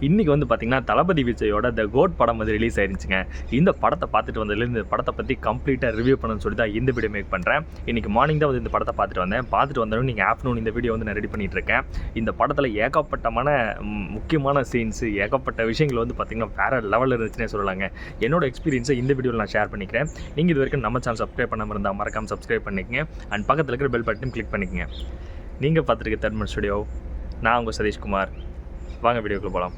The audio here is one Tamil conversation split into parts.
இன்றைக்கி வந்து பார்த்திங்கன்னா தளபதி விஜயோட த கோட் படம் வந்து ரிலீஸ் ஆயிருந்துச்சுங்க. இந்த படத்தை பார்த்துட்டு வந்ததுலேருந்து இந்த படத்தை பற்றி கம்ப்ளீட்டாக ரிவ்யூ பண்ணணும்னு சொல்லி தான் இந்த வீடியோ மேக் பண்ணுறேன். இன்றைக்கி மார்னிங் தான் வந்து இந்த படத்தை பார்த்துட்டு வந்தாலும் நீங்கள் ஆஃப்டர்நூன் இந்த வீடியோ வந்து நான் ரெடி பண்ணிகிட்ருக்கேன். இந்த படத்தில் ஏகப்பட்டமான முக்கியமான சீன்ஸு, ஏகப்பட்ட விஷயங்கள் வந்து பார்த்திங்கன்னா வேறு லெவலில் இருந்துச்சுன்னே சொல்லலாங்க. என்னோட எக்ஸ்பீரியன்ஸை இந்த வீடியோவில் நான் ஷேர் பண்ணிக்கிறேன். நீங்கள் இது வரைக்கும் நம்ம சேனல் சப்ஸ்கிரைப் பண்ணாமல் இருந்தால் மறக்காமல் சப்ஸ்கிரைப் பண்ணிக்கங்க. அண்ட் பக்கத்தில் இருக்கிற பெல் பட்டன் கிளிக் பண்ணிக்கங்க. நீங்கள் பார்த்துருக்க தர்மன் ஸ்டுடியோ, நான் உங்கள் சதீஷ்குமார். வாங்க வீடியோக்குள்ள போகலாம்.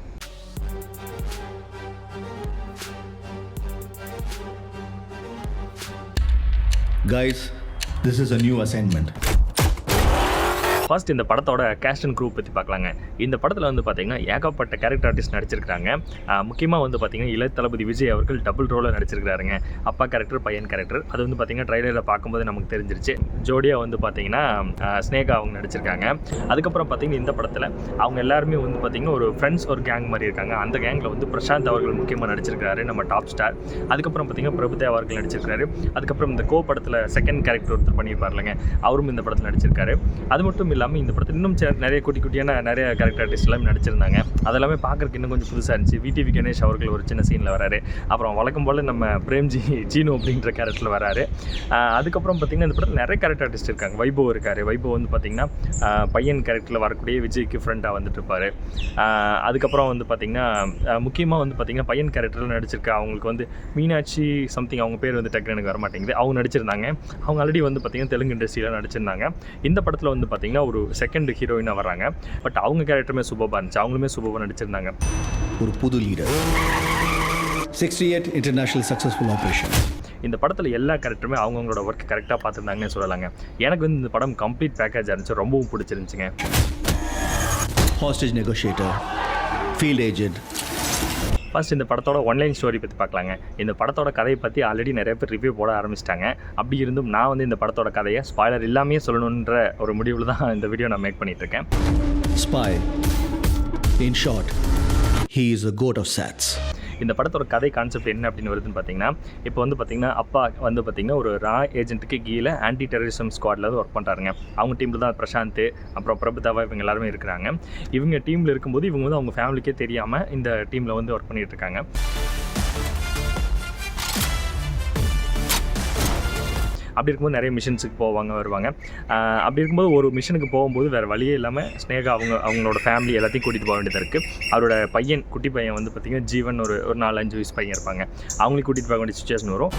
Guys, this is a new assignment. First இந்த படத்தோட கேஸ்ட் அண்ட் க்ரூ பற்றி பார்க்கலாங்க. இந்த படத்தில் வந்து பார்த்திங்கன்னா ஏகப்பட்ட கேரக்டர் ஆர்டிஸ்ட் நடிச்சிருக்காங்க. முக்கியமாக வந்து பார்த்திங்கன்னா இளைய தளபதி விஜய் அவர்கள் டபுள் ரோலில் நடிச்சிருக்காருங்க. அப்பா கேரக்டர், பையன் கேரக்டர். அது வந்து பார்த்திங்கன்னா ட்ரைலரில் பார்க்கும்போது நமக்கு தெரிஞ்சிருச்சு. ஜோடியாக வந்து பார்த்திங்கன்னா ஸ்னேகா அவங்க நடிச்சிருக்காங்க. அதுக்கப்புறம் பார்த்திங்கன்னா இந்த படத்தில் அவங்க எல்லாருமே வந்து பார்த்திங்கன்னா ஒரு ஃப்ரெண்ட்ஸ், ஒரு கேங் மாதிரி இருக்காங்க. அந்த கேங்கில் வந்து பிரசாந்த் அவர்கள் முக்கியமாக நடிச்சிருக்காரு, நம்ம டாப் ஸ்டார். அதுக்கப்புறம் பார்த்திங்கன்னா பிரபுதேவா அவர்கள் நடிச்சிருக்காரு. அதுக்கப்புறம் இந்த கோ படத்தில் செகண்ட் கேரக்டர் ஒருத்தர் பண்ணியிருப்பாருலங்க, அவரும் இந்த படத்தில் நடிச்சிருக்காரு. அது மட்டும் இல்லாமல் இந்த படத்தில் இன்னும் நிறைய குட்டியான நிறைய கேரக்டர் ஆர்டிஸ்ட் எல்லாமே நடிச்சிருந்தாங்க. அதெல்லாமே பார்க்குறதுக்கு இன்னும் கொஞ்சம் புதுசாக இருந்துச்சு. விடிவி கணேஷ் அவர்கள் ஒரு சின்ன சீனில் வராரு. அப்புறம் வழக்கம் போல் நம்ம பிரேம்ஜி ஜீனு அப்படின்ற கேரக்டரில் வராரு. அதுக்கப்புறம் பார்த்திங்கன்னா இந்த படத்தில் நிறைய கேரக்டர் ஆர்டிஸ்ட் இருக்காங்க. வைபவ் இருக்கார். வைபவ் வந்து பார்த்திங்கன்னா பையன் கேரக்டரில் வரக்கூடிய விஜய்க்கு ஃப்ரெண்டாக வந்துட்டு இருப்பார். அதுக்கப்புறம் வந்து பார்த்திங்கன்னா முக்கியமாக வந்து பார்த்திங்கன்னா பையன் கேரக்டரில் நடிச்சிருக்க அவங்களுக்கு வந்து மீனாட்சி சம்திங், அவங்க பேர் வந்து டக்குனு எனக்கு வர மாட்டேங்குது, அவங்க நடிச்சிருந்தாங்க. அவங்க ஆல்ரெடி வந்து பார்த்திங்கன்னா தெலுங்கு இண்டஸ்ட்ரியில் நடிச்சிருந்தாங்க. இந்த படத்தில் வந்து பார்த்திங்கன்னா ஒரு செகண்ட் ஹீரோயினாக வராங்க. பட் அவங்க கேரக்டருமே சூப்பராக இருந்துச்சு. அவங்களுமே சூப்பராக நடிச்சிருந்தாங்க. ஒரு புது லீடர், 68 இன்டர்நேஷனல் சக்ஸஸ்ஃபுல் ஆப்ரேஷன். இந்த படத்தில் எல்லா கேரக்டருமே அவங்களோட ஒர்க் கரெக்டாக பார்த்துருந்தாங்கன்னு சொல்லலாங்க. எனக்கு வந்து இந்த படம் கம்ப்ளீட் பேக்கேஜாக இருந்துச்சு, ரொம்பவும் பிடிச்சிருந்துச்சுங்க. Hostage negotiator, field agent. First இந்த படத்தோட ஒன்லைன் ஸ்டோரி பற்றி பார்க்கலாங்க. இந்த படத்தோட கதையை பற்றி ஆல்ரெடி நிறைய பேர் ரிவ்யூ போட ஆரம்பிச்சிட்டாங்க. அப்படி இருந்தும் நான் வந்து இந்த படத்தோட கதையை ஸ்பாய்லர் இல்லாமே சொல்லணுன்ற ஒரு முடிவில் தான் இந்த வீடியோ நான் மேக் பண்ணிகிட்ருக்கேன். Spy. In short, he is a goat of sats. இந்த படத்தோட கதை கான்செப்ட் என்ன அப்படின்னு வருதுன்னு பார்த்தீங்கன்னா, இப்போ வந்து பார்த்திங்கன்னா அப்பா வந்து பார்த்திங்கன்னா ஒரு ரா ஏஜென்ட்டுக்கு கீழே ஆன்டி டெரரிசம் ஸ்குவாடில் வந்து ஒர்க் பண்ணுறாருங்க. அவங்க டீமில் தான் பிரசாந்த், அப்புறம் பிரபுதாவா, இவங்க எல்லாருமே இருக்கிறாங்க. இவங்க டீமில் இருக்கும்போது இவங்க வந்து அவங்க ஃபேமிலிக்கே தெரியாமல் இந்த டீமில் வந்து ஒர்க் பண்ணிகிட்டு இருக்காங்க. அப்படி இருக்கும்போது நிறைய மிஷன்ஸுக்கு வருவாங்க. அப்படி இருக்கும்போது ஒரு மிஷனுக்கு போகும்போது வேறு வழியே இல்லாமல் ஸ்னேகா அவங்களோட ஃபேமிலி எல்லாத்தையும் கூட்டிகிட்டு போக வேண்டியதாக இருக்குது. அவரோட பையன், குட்டி பையன் வந்து பார்த்திங்கன்னா ஜீவன், ஒரு 4-5 வயசு பையன் இருப்பாங்க. அவங்களையும் கூட்டிகிட்டு போக வேண்டிய சுச்சுவேஷன் வரும்.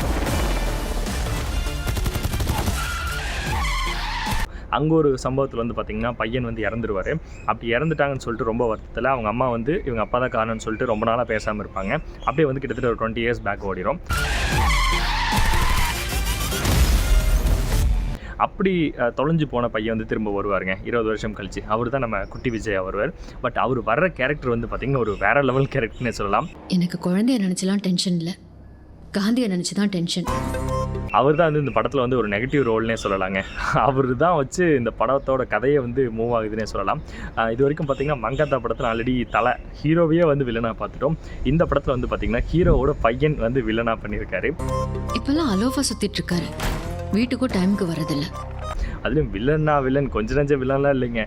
அங்கே ஒரு சம்பவத்தில் வந்து பார்த்திங்கன்னா பையன் வந்து இறந்துருவார். அப்படி இறந்துட்டாங்கன்னு சொல்லிட்டு ரொம்ப வருத்தத்தில் அவங்க அம்மா வந்து இவங்க அப்பா தான் காரணம்னு சொல்லிட்டு ரொம்ப நாளாக பேசாமல் இருப்பாங்க. அப்படியே வந்து கிட்டத்தட்ட ஒரு 20 years பேக் ஓடிடும். அப்படி தொலைஞ்சு போன பையன் வந்து திரும்ப வருவாருங்க 20 வருஷம் கழிச்சு. அவர் தான் நம்ம குட்டி விஜய் வருவார். பட் அவர் வர்ற கேரக்டர் வந்து பார்த்திங்கன்னா ஒரு வேற லெவல் கேரக்டர்னே சொல்லலாம். எனக்கு குழந்தைய நினச்சலாம் டென்ஷன் இல்லை, காந்தியை நினச்சி தான் டென்ஷன். அவர் தான் வந்து இந்த படத்தில் வந்து ஒரு நெகட்டிவ் ரோல்னே சொல்லலாங்க. அவர் தான் வச்சு இந்த படத்தோட கதையை வந்து மூவ் ஆகுதுன்னே சொல்லலாம். இது வரைக்கும் பார்த்திங்கன்னா மங்காத்தா படத்தில் ஆல்ரெடி தலை ஹீரோவையே வந்து வில்லனாக பார்த்துட்டோம். இந்த படத்தில் வந்து பார்த்திங்கன்னா ஹீரோவோட பையன் வந்து வில்லனாக பண்ணியிருக்காரு. இப்போல்லாம் அலோஃபா சுற்றிட்டு இருக்காரு, வீட்டுக்கும் டைமுக்கு வரதில்லை. அதுலேயும் வில்லன் கொஞ்சம் நஞ்ச வில்லன்லாம் இல்லைங்க.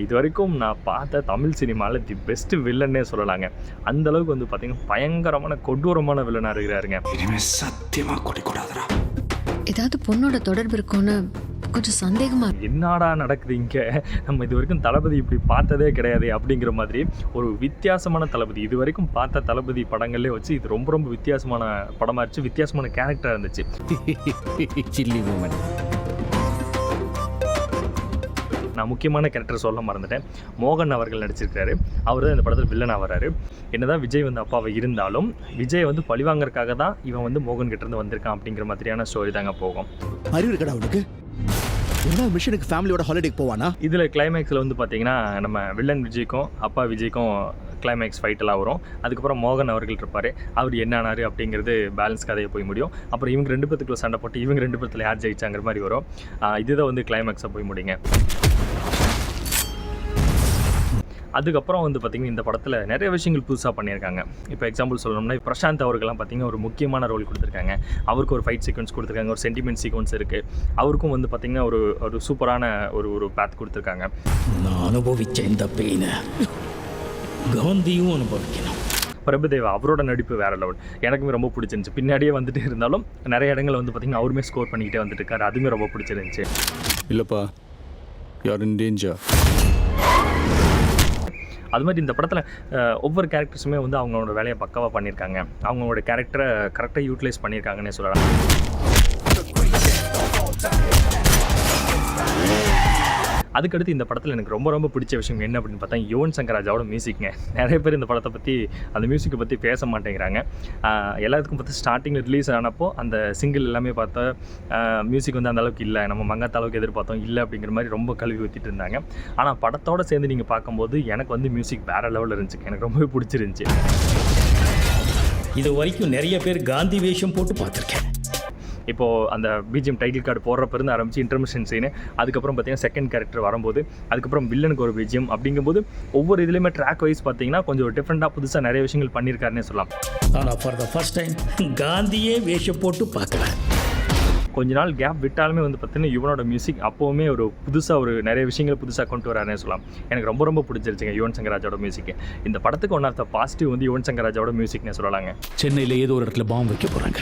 இது வரைக்கும் நான் பார்த்த தமிழ் சினிமாவில் தி பெஸ்ட்டு வில்லன்னே சொல்லலாங்க. அந்தளவுக்கு வந்து பார்த்திங்கன்னா பயங்கரமான கொடூரமான வில்லனாக இருக்கிறாருங்க. இனிமேல் சத்தியமாக கொடிக்கூடாதுடா. ஏதாவது பொண்ணோட தொடர்பு இருக்கும்னு கொஞ்சம் சந்தேகமா. என்னடா நடக்குது இங்கே, நம்ம இது வரைக்கும் தளபதி இப்படி பார்த்ததே கிடையாது அப்படிங்கிற மாதிரி ஒரு வித்தியாசமான தளபதி. இது வரைக்கும் பார்த்த தளபதி படங்களே வச்சு இது ரொம்ப வித்தியாசமான படமாக இருந்துச்சு. வித்தியாசமான கேரக்டராக இருந்துச்சு. Silly moment. நான் முக்கியமான கேரக்டர் சொல்ல மறந்துட்டேன். மோகன் அவர்கள் நடிச்சிருக்காரு. அவர் தான் இந்த படத்தில் வில்லனாக வராரு. என்னதான் விஜய் வந்து அப்பாவை இருந்தாலும் விஜய் வந்து பழிவாங்கறதுக்காக தான் இவன் வந்து மோகன் கிட்டேருந்து வந்திருக்கான் அப்படிங்கிற மாதிரியான ஸ்டோரி தாங்க போகும். அறிவு இருக்கடா உனக்கு? என்ன மிஷனுக்கு ஃபேமிலியோட ஹாலிடேக்கு போவானா? இதில் கிளைமேக்ஸில் வந்து பார்த்திங்கன்னா நம்ம வில்லன் விஜய்க்கும் அப்பா விஜய்க்கும் கிளைமேக்ஸ் ஃபைட்டெல்லாம் வரும். அதுக்கப்புறம் மோகன் அவர்கள் இருப்பார். அவர் என்ன ஆனார் அப்படிங்கிறது பேலன்ஸ் கதையை போய் முடியும். அப்புறம் இவங்க 2 பேத்துக்குள்ள சண்டை போட்டு இவங்க 2 பேத்துல யார் ஜெயிச்சாங்கிற மாதிரி வரும். இதுதான் வந்து கிளைமேக்ஸை போய் முடியுங்க. அதுக்கப்புறம் வந்து பார்த்திங்கன்னா இந்த படத்தில் நிறைய விஷயங்கள் புதுசாக பண்ணியிருக்காங்க. இப்போ எக்ஸாம்பிள் சொல்லணும்னா பிரசாந்த் அவர்கள்லாம் பார்த்திங்கன்னா ஒரு முக்கியமான ரோல் கொடுத்துருக்காங்க. அவருக்கு ஒரு ஃபைட் சீக்வன்ஸ் கொடுத்துருக்காங்க, ஒரு சென்டிமெண்ட் சீக்வன்ஸ் இருக்குது. அவருக்கும் வந்து பார்த்திங்கன்னா ஒரு சூப்பரான ஒரு பேத் கொடுத்துருக்காங்க. நான் அனுபவிச்ச இந்த பெயினை காந்தியும் அனுபவிக்கணும். பிரபுதேவா அவரோட நடிப்பு வேறு லெவல், எனக்குமே ரொம்ப பிடிச்சிருந்துச்சு. பின்னாடியே வந்துட்டு இருந்தாலும் நிறைய இடங்கள் வந்து பார்த்திங்கன்னா அவருமே ஸ்கோர் பண்ணிக்கிட்டே வந்துட்டு இருக்காரு, அதுவுமே ரொம்ப பிடிச்சிருந்துச்சு. இல்லைப்பா, யார் இன் டேஞ்சர். அது மாதிரி இந்த படத்தில் ஒவ்வொரு கேரக்டர்ஸுமே வந்து அவங்களோட வேலையை பக்காவாக பண்ணியிருக்காங்க, அவங்களோட கேரக்டரை கரெக்டாக யூட்டிலைஸ் பண்ணியிருக்காங்கன்னே சொல்லலாம். அதுக்கடுத்து இந்த படத்தில் எனக்கு ரொம்ப ரொம்ப பிடிச்ச விஷயம் என்ன அப்படின்னு பார்த்தா யுவன் சங்கர் ராஜாவோட மியூசிக்ங்க. நிறைய பேர் இந்த படத்தை பற்றி அந்த மியூசிக்கை பற்றி பேச மாட்டேங்கிறாங்க. எல்லாத்துக்கும் பார்த்து ஸ்டார்டிங்கில் ரிலீஸ் ஆனப்போ அந்த சிங்கிள் எல்லாமே பார்த்தா மியூசிக் வந்து அந்தளவுக்கு இல்லை, நம்ம மங்காத்த அளவுக்கு எதிர்பார்த்தோம் இல்லை அப்படிங்கிற மாதிரி ரொம்ப கழுவி ஊற்றிட்டு இருந்தாங்க. ஆனால் படத்தோடு சேர்ந்து நீங்கள் பார்க்கும்போது எனக்கு வந்து மியூசிக் வேறு லெவலில் இருந்துச்சு, எனக்கு ரொம்பவே பிடிச்சிருந்துச்சி. இது வரைக்கும் நிறைய பேர் காந்தி வேஷம் போட்டு பார்த்துருக்கேன். இப்போது அந்த பிஜிஎம் டைட்டில் கார்டு போடுறப்ப இருந்து ஆரம்பிச்சு இன்டர்மிஷன் சீனு, அதுக்கப்புறம் பார்த்தீங்கன்னா செகண்ட் கேரக்டர் வரும்போது, அதுக்கப்புறம் வில்லனுக்கு ஒரு பிஜிஎம் அப்படிங்கும்போது ஒவ்வொரு இதுலேயுமே ட்ராக் வைஸ் பார்த்தீங்கன்னா கொஞ்சம் டிஃப்ரெண்ட்டாக புதுசாக நிறைய விஷயங்கள் பண்ணியிருக்காருன்னே சொல்லலாம். ஆனால் ஃபார் த ஃபர்ஸ்ட் டைம் காந்தியே வேஷம் போட்டு பார்க்குறேன். கொஞ்ச நாள் கேப் விட்டாலுமே வந்து பார்த்தீங்கன்னா யுவனோட மியூசிக் அப்போவுமே ஒரு புதுசாக ஒரு நிறைய விஷயங்கள் புதுசாக கொண்டு வராருன்னே சொல்லலாம். எனக்கு ரொம்ப ரொம்ப பிடிச்சிருச்சுங்க யுவன் சங்கர் ராஜாவோட மியூசிக். இந்த படத்துக்கு ஒன் ஆஃப் த பாசிட்டிவ் வந்து யுவன் சங்கர் ராஜாவோட மியூசிக்னே சொல்லலாங்க. சென்னையில் ஏதோ ஒரு இடத்துல பாம்பு வைக்க போகிறாங்க.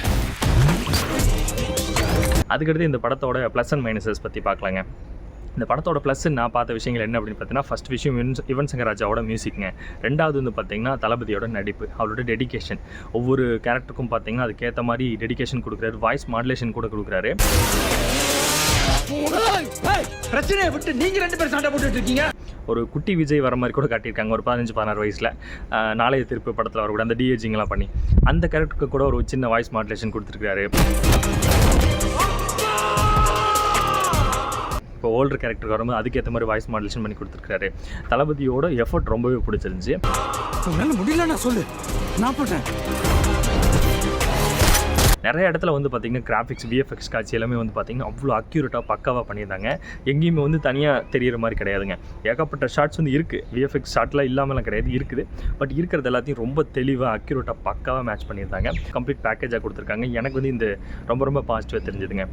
அதுக்கடுத்து இந்த படத்தோட ப்ளஸ் அண்ட் மைனஸஸ் பற்றி பார்க்கலாங்க. இந்த படத்தோட ப்ளஸ் நான் பார்த்த விஷயங்கள் என்ன அப்படின்னு பார்த்தீங்கன்னா, ஃபஸ்ட் விஷயம் யுவன் சங்கர் ராஜாவோட மியூசிக்ங்க. ரெண்டாவது வந்து பார்த்திங்கன்னா தளபதியோட நடிப்பு, அவரோட டெடிகேஷன். ஒவ்வொரு கேரக்டருக்கும் பார்த்திங்கன்னா அதுக்கேற்ற மாதிரி டெடிகேஷன் கொடுக்குறாரு, வாய்ஸ் மாடுலேஷன் கூட கொடுக்குறாரு. பிரச்சனையை விட்டு நீங்க 2 பேரும் சண்டை போட்டுட்டு இருக்கீங்க. ஒரு குட்டி விஜய் வர மாதிரி கூட காட்டியிருக்காங்க, ஒரு 15-16 வயசில் நாளைய திருப்பு படத்தில் வரக்கூட அந்த டிஏஜிங்லாம் பண்ணி அந்த கேரக்டருக்கு கூட ஒரு சின்ன வாய்ஸ் மாடுலேஷன் கொடுத்துருக்காரு. இப்போ ஓல்டர் கேரக்டருக்கு வரும்போது அதுக்கேற்ற மாதிரி வாய்ஸ் மாடுலேஷன் பண்ணி கொடுத்துருக்காரு. தளபதியோட எஃபர்ட் ரொம்பவே பிடிச்சிருந்துச்சு. முடியல நான் சொல்லு, நான் போட்டேன். நிறைய இடத்துல வந்து பார்த்திங்கன்னா கிராஃபிக்ஸ் விஎஃப்எக்ஸ் காட்சி எல்லாமே வந்து பார்த்திங்கன்னா அவ்வளோ அக்யூரேட்டாக பக்காவாக பண்ணியிருந்தாங்க. எங்கேயுமே வந்து தனியாக தெரிகிற மாதிரி கிடையாதுங்க. ஏகப்பட்ட ஷார்ட்ஸ் வந்து இருக்குது, விஎஃப்எக்ஸ் ஷார்ட்லாம் இல்லாமலாம் கிடையாது, இருக்குது. பட் இருக்கிறது எல்லாத்தையும் ரொம்ப தெளிவாக அக்யூரேட்டாக பக்காவாக மேட்ச் பண்ணியிருந்தாங்க. கம்ப்ளீட் பேக்கேஜாக கொடுத்துருக்காங்க. எனக்கு வந்து இந்த ரொம்ப ரொம்ப பாசிட்டிவாக தெரிஞ்சுதுங்க.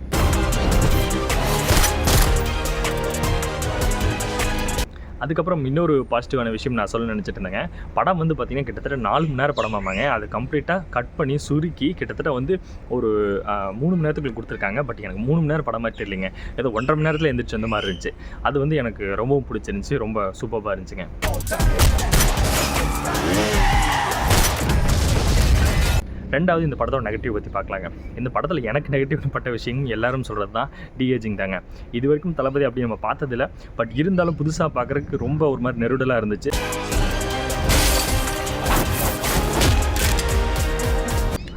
அதுக்கப்புறம் இன்னொரு பாசிட்டிவான விஷயம் நான் சொல்ல நினச்சிட்டு இருந்தேங்க. படம் வந்து பார்த்திங்கன்னா கிட்டத்தட்ட 4 மணி நேரம் படமாமாங்க. அது கம்ப்ளீட்டாக கட் பண்ணி சுருக்கி கிட்டத்தட்ட வந்து ஒரு 3 மணி நேரத்துக்கு கொடுத்துருக்காங்க. பட் எனக்கு 3 மணி நேரம் படம் மாதிரி தெரியலைங்க, ஏதோ 1.5 மணி நேரத்தில் எந்திரிச்சு வந்த மாதிரி இருந்துச்சு. அது வந்து எனக்கு ரொம்பவும் பிடிச்சிருந்துச்சி, ரொம்ப சூப்பராக இருந்துச்சுங்க. ரெண்டாவது இந்த படத்தோட நெகட்டிவ் பற்றி பார்க்கலாங்க. இந்த படத்தில் எனக்கு நெகட்டிவ் பட்ட விஷயம் எல்லாரும் சொல்கிறது தான் டிஏஜிங் தாங்க. இது வரைக்கும் தளபதி அப்படி நம்ம பார்த்ததில்ல, பட் இருந்தாலும் புதுசாக பார்க்குறதுக்கு ரொம்ப ஒரு மாதிரி நெருடலாக இருந்துச்சு.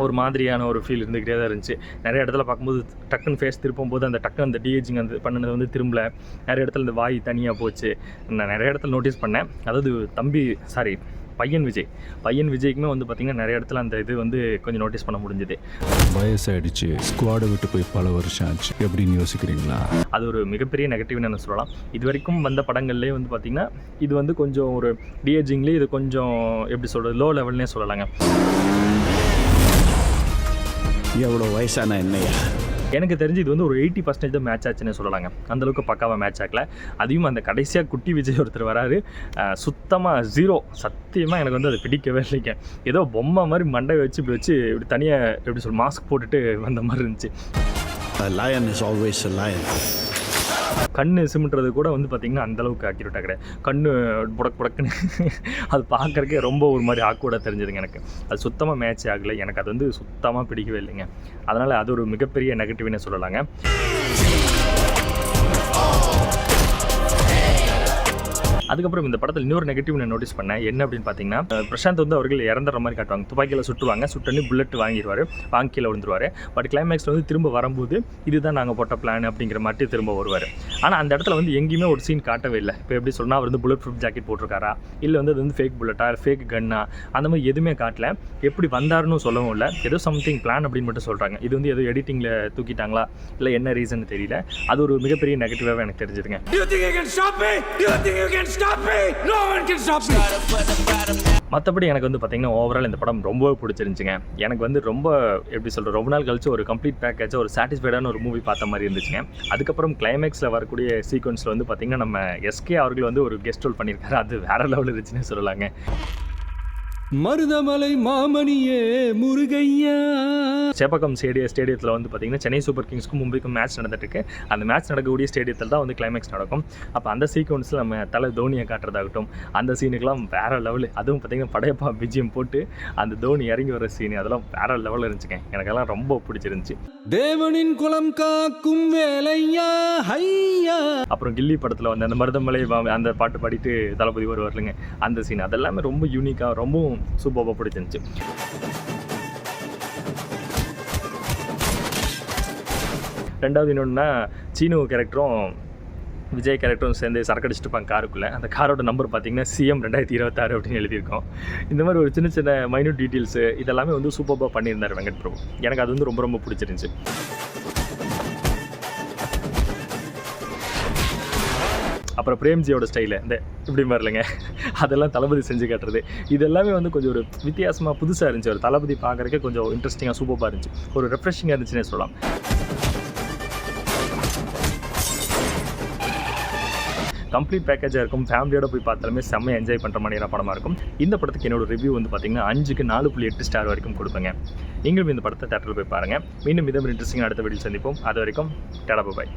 ஒரு மாதிரியான ஒரு ஃபீல் இருந்துக்கிட்டே தான் இருந்துச்சு. நிறைய இடத்துல பார்க்கும்போது டக்குன்னு ஃபேஸ் திருப்பும் போது அந்த டக்குன்னு அந்த டிஏஜிங் அந்த பண்ணது வந்து திரும்பல. நிறைய இடத்துல இந்த வாய் தனியாக போச்சு. நான் நிறைய இடத்துல நோட்டீஸ் பண்ணேன். அதாவது பையன் விஜய்க்குமே வந்து பார்த்திங்கன்னா நிறைய இடத்துல அந்த இது வந்து கொஞ்சம் நோட்டீஸ் பண்ண முடிஞ்சுது. வயசாயிடுச்சு, ஸ்குவாடை விட்டு போய் பல வருஷம் ஆச்சு, எப்படின்னு யோசிக்கிறீங்களா? அது ஒரு மிகப்பெரிய நெகட்டிவ்னு என்ன சொல்லலாம். இது வரைக்கும் வந்த படங்கள்லேயே வந்து பார்த்திங்கன்னா இது வந்து கொஞ்சம் ஒரு டிஏஜிங்லேயே இது கொஞ்சம் எப்படி சொல்கிறது, லோ லெவல்னே சொல்லலாங்க. எவ்வளோ வயசான என்னையா? எனக்கு தெரிஞ்சு இது வந்து ஒரு 80% தான் மேட்ச் ஆச்சுன்னு சொல்லலாங்க. அந்தளவுக்கு பக்காவாக மேட்ச் ஆகல. அதையும் அந்த கடைசியாக குட்டி விஜய் ஒருத்தர் வராரு, சுத்தமாக 0. சத்தியமாக எனக்கு வந்து அது பிடிக்கவே இல்லைங்க. ஏதோ பொம்மை மாதிரி மண்டை வச்சு இப்படி தனியாக எப்படி சொல்ல மாஸ்க் போட்டுட்டு வந்த மாதிரி இருந்துச்சு. Lion is always a lion. கண்ணு சிமிட்டுறது கூட வந்து பார்த்திங்கன்னா அந்தளவுக்கு அக்யூரேட்டாக கிடையாது. கண்ணு புடக்குன்னு அது பார்க்குறக்கே ரொம்ப ஒரு மாதிரி ஆக்வர்டாக தெரிஞ்சதுங்க எனக்கு. அது சுத்தமாக மேட்ச் ஆகலை, எனக்கு அது வந்து சுத்தமாக பிடிக்கவே இல்லைங்க. அதனால் அது ஒரு மிகப்பெரிய நெகட்டிவ்னே சொல்லலாங்க. அதுக்கப்புறம் இந்த படத்தில் இன்னொரு நெகட்டிவ் நான் நோட்டீஸ் பண்ணேன். என்ன அப்படின்னு பார்த்தீங்கன்னா, பிரசாந்த் வந்து அவர்கள் இறந்துற மாதிரி காட்டுவாங்க. துப்பாக்கியில் சுட்டுவாங்க, சுட்டனி புல்லட் வாங்கி கீழே விழுந்துருவார். பட் கிளைமேக்ஸில் வந்து திரும்ப வரும்போது இதுதான் நாங்கள் போட்ட பிளான் அப்படிங்கிற மாதிரி திரும்ப வருவார். ஆனால் அந்த இடத்துல வந்து எங்கேயுமே ஒரு சீன் காட்டவே இல்லை. இப்போ எப்படி சொன்னால் அவர் வந்து புல்லட் ப்ரூஃப் ஜாக்கெட் போட்டிருக்காரா, இல்லை வந்து அது வந்து ஃபேக் புல்லட்டா, ஃபேக் கன்னா, அந்த மாதிரி எதுவுமே காட்டல. எப்படி வந்தாருன்னு சொல்லவும் இல்லை, ஏதோ சம்திங் பிளான் அப்படின்னு மட்டும் சொல்கிறாங்க. இது வந்து ஏதோ எடிட்டிங்கில் தூக்கிட்டாங்களா இல்லை என்ன ரீசன் தெரியல. அது ஒரு மிகப்பெரிய நெகட்டிவாக எனக்கு தெரிஞ்சுதுங்க. மற்றபடி எனக்கு வந்து பார்த்திங்கன்னா ஓவரால் இந்த படம் ரொம்பவே பிடிச்சிருந்துச்சுங்க. எனக்கு வந்து ரொம்ப எப்படி சொல்கிறது, ரொம்ப நாள் கழிச்சு ஒரு கம்ப்ளீட் பேக்கேஜாக ஒரு சாட்டிஸ்ஃபைடான ஒரு மூவி பார்த்த மாதிரி இருந்துச்சுங்க. அதுக்கப்புறம் கிளைமேக்ஸில் வரக்கூடிய சீக்வன்ஸில் வந்து பார்த்திங்கன்னா நம்ம எஸ்கே அவர்கள் வந்து ஒரு கெஸ்ட் ரோல் பண்ணியிருக்காரு. அது வேறு லெவலில் இருந்துச்சுன்னு சொல்லலாங்க. மருதமலை மாமணியே முருகையா. சேப்பாக்கம் ஸ்டேடியத்தில் வந்து பார்த்திங்கன்னா சென்னை சூப்பர் கிங்ஸ்க்கும் மும்பைக்கும் மேட்ச் நடந்துட்டுருக்கு. அந்த மேட்ச் நடக்கக்கூடிய ஸ்டேடியத்தில் தான் வந்து கிளைமேக்ஸ் நடக்கும். அப்போ அந்த சீக்வன்ஸில் நம்ம தலை தோனியை காட்டுறதாகட்டும், அந்த சீனுக்கெல்லாம் வேறு லெவலு. அதுவும் பார்த்திங்கன்னா படையப்பா பிஜிஎம் போட்டு அந்த தோனி இறங்கி வர சீனு அதெல்லாம் வேறு லெவலில் இருந்துச்சுங்க. எனக்கெல்லாம் ரொம்ப பிடிச்சிருந்துச்சு. தேவனின் குலம் காக்கும் வேலையா ஹையா. அப்புறம் கில்லி படத்தில் வந்து அந்த மருதமலை அந்த பாட்டு பாடிட்டு தளபதி வருவார்லங்க, அந்த சீன் அதெல்லாமே ரொம்ப யூனிக்காக ரொம்பவும் சூப்பராக பிடிச்சிருந்துச்சு. ரெண்டாவது இன்னொன்னா சீனு கேரக்டரும் விஜய் கேரக்டரும் சேர்ந்து சரக்கு அடிச்சுட்டு இருப்பாங்க காருக்குள்ளே. அந்த காரோட நம்பர் பார்த்தீங்கன்னா CM 2026 அப்படின்னு எழுதியிருக்கோம். இந்த மாதிரி ஒரு சின்ன சின்ன மைன்யூட் டீட்டெயில்ஸு இதெல்லாமே வந்து சூப்பராக பண்ணியிருந்தார் வெங்கட் பிரபு. எனக்கு அது வந்து ரொம்ப ரொம்ப பிடிச்சிருந்துச்சு. அப்புறம் பிரேம்ஜியோட ஸ்டைலு இந்த இப்படி மாதிரி இல்லைங்க, அதெல்லாம் தளபதி செஞ்சு காட்டுறது இது எல்லாமே வந்து கொஞ்சம் ஒரு வித்தியாசமாக புதுசாக இருந்துச்சு. ஒரு தளபதி பார்க்குறக்கே கொஞ்சம் இன்ட்ரெஸ்டிங்காக சூப்பராக இருந்துச்சு, ஒரு ரெஃப்ரெஷிங்காக இருந்துச்சுன்னே சொல்லலாம். கம்ப்ளீட் பேக்கேஜாக இருக்கும். ஃபேமிலியோட போய் பார்த்தாலுமே செம்ம என்ஜாய் பண்ணுற மாதிரியான படமாக இருக்கும். இந்த படத்துக்கு என்னோட ரிவ்யூ வந்து பார்த்திங்கன்னா 5க்கு 4.8 ஸ்டார் வரைக்கும் கொடுப்பேங்க. நீங்களும் இந்த படத்தை தேட்டரில் போய் பாருங்கள். மீண்டும் இதை இன்ட்ரெஸ்டிங்காக அடுத்த வீடியோ சந்திப்போம். அது வரைக்கும் டாடா பாய்.